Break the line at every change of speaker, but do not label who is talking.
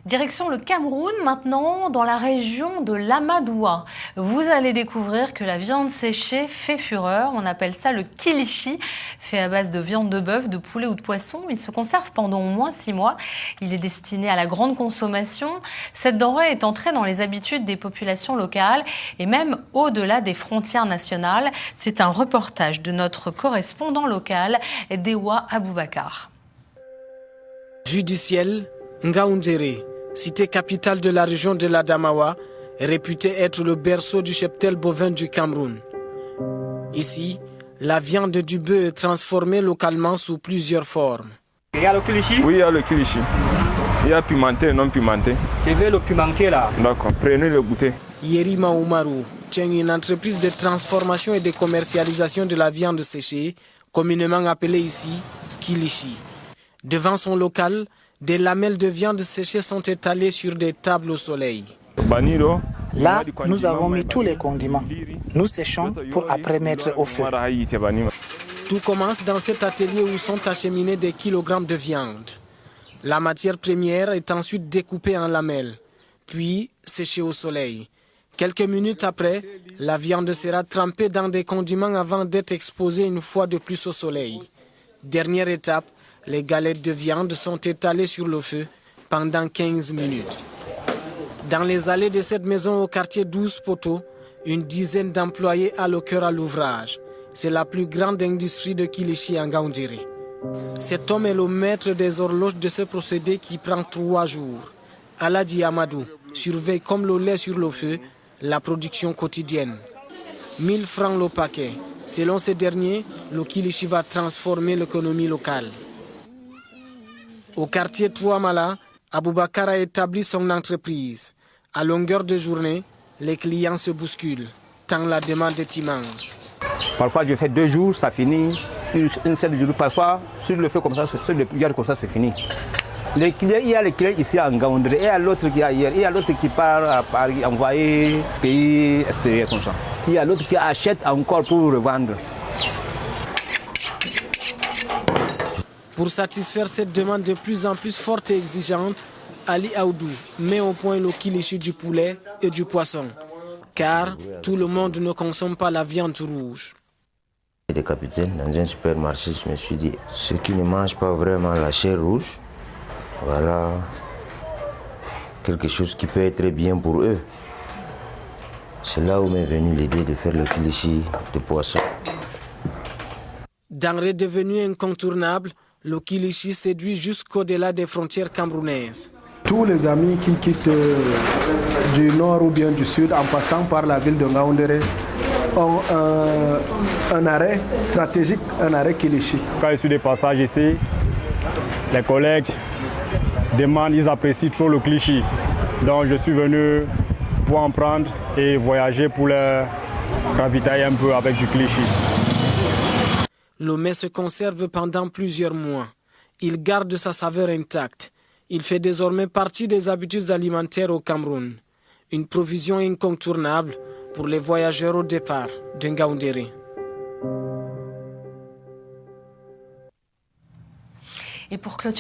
Direction le Cameroun maintenant, dans la région de l'Amadoua. Vous allez découvrir que la viande séchée fait fureur. On appelle ça le kilichi, fait à base de viande de bœuf, de poulet ou de poisson. Il se conserve pendant au moins 6 mois. Il est destiné à la grande consommation. Cette denrée est entrée dans les habitudes des populations locales et même au-delà des frontières nationales. C'est un reportage de notre correspondant local, Dewa Aboubakar.
Vue du ciel, Ngaoundéré, cité capitale de la région de l'Adamawa, est réputée être le berceau du cheptel bovin du Cameroun. Ici, la viande du bœuf est transformée localement sous plusieurs formes.
Il y a le kilichi?
Oui, il y a le kilichi. Il y a pimenté et non pimenté.
Je vais le pimenter là.
D'accord, prenez le goûter.
Yerima Oumarou tient une entreprise de transformation et de commercialisation de la viande séchée, communément appelée ici kilichi. Devant son local, des lamelles de viande séchée sont étalées sur des tables au soleil.
Là, nous avons mis tous les condiments. Nous séchons pour après mettre au feu.
Tout commence dans cet atelier où sont acheminés des kilogrammes de viande. La matière première est ensuite découpée en lamelles, puis séchée au soleil. Quelques minutes après, la viande sera trempée dans des condiments avant d'être exposée une fois de plus au soleil. Dernière étape, les galettes de viande sont étalées sur le feu pendant 15 minutes. Dans les allées de cette maison au quartier 12 Poteaux, une dizaine d'employés a le cœur à l'ouvrage. C'est la plus grande industrie de kilichi en Ngaoundéré. Cet homme est le maître des horloges de ce procédé qui prend 3 jours. Aladi Amadou surveille comme le lait sur le feu la production quotidienne. 1000 francs le paquet. Selon ces derniers, le kilichi va transformer l'économie locale. Au quartier Touamala, Aboubakar a établi son entreprise. À longueur de journée, les clients se bousculent, tant la demande est immense.
Parfois, je fais 2 jours, ça finit. Une 7 jours, parfois, sur le feu comme ça, sur le garde comme ça, c'est fini. Les clients, il y a les clients ici à Ngaoundéré, et il y a l'autre qui est ailleurs, il y a l'autre qui part à Paris, envoyer pays extérieurs comme ça. Il y a l'autre qui achète encore pour revendre.
Pour satisfaire cette demande de plus en plus forte et exigeante, Ali Aoudou met au point le kilichi du poulet et du poisson. Car tout le monde ne consomme pas la viande rouge.
J'étais capitaine dans un supermarché, je me suis dit, ceux qui ne mangent pas vraiment la chair rouge, voilà quelque chose qui peut être bien pour eux. C'est là où m'est venue l'idée de faire le kilichi de poisson.
Denrée devenue incontournable, le kilichi séduit jusqu'au-delà des frontières camerounaises.
Tous les amis qui quittent du nord ou bien du sud en passant par la ville de Ngaoundéré ont un arrêt stratégique, un arrêt kilichi.
Quand je suis de passage ici, les collègues demandent, ils apprécient trop le kilichi. Donc je suis venu pour en prendre et voyager pour les ravitailler un peu avec du kilichi.
Le mets se conserve pendant plusieurs mois. Il garde sa saveur intacte. Il fait désormais partie des habitudes alimentaires au Cameroun. Une provision incontournable pour les voyageurs au départ de Ngaoundéré.
Et pour clôturer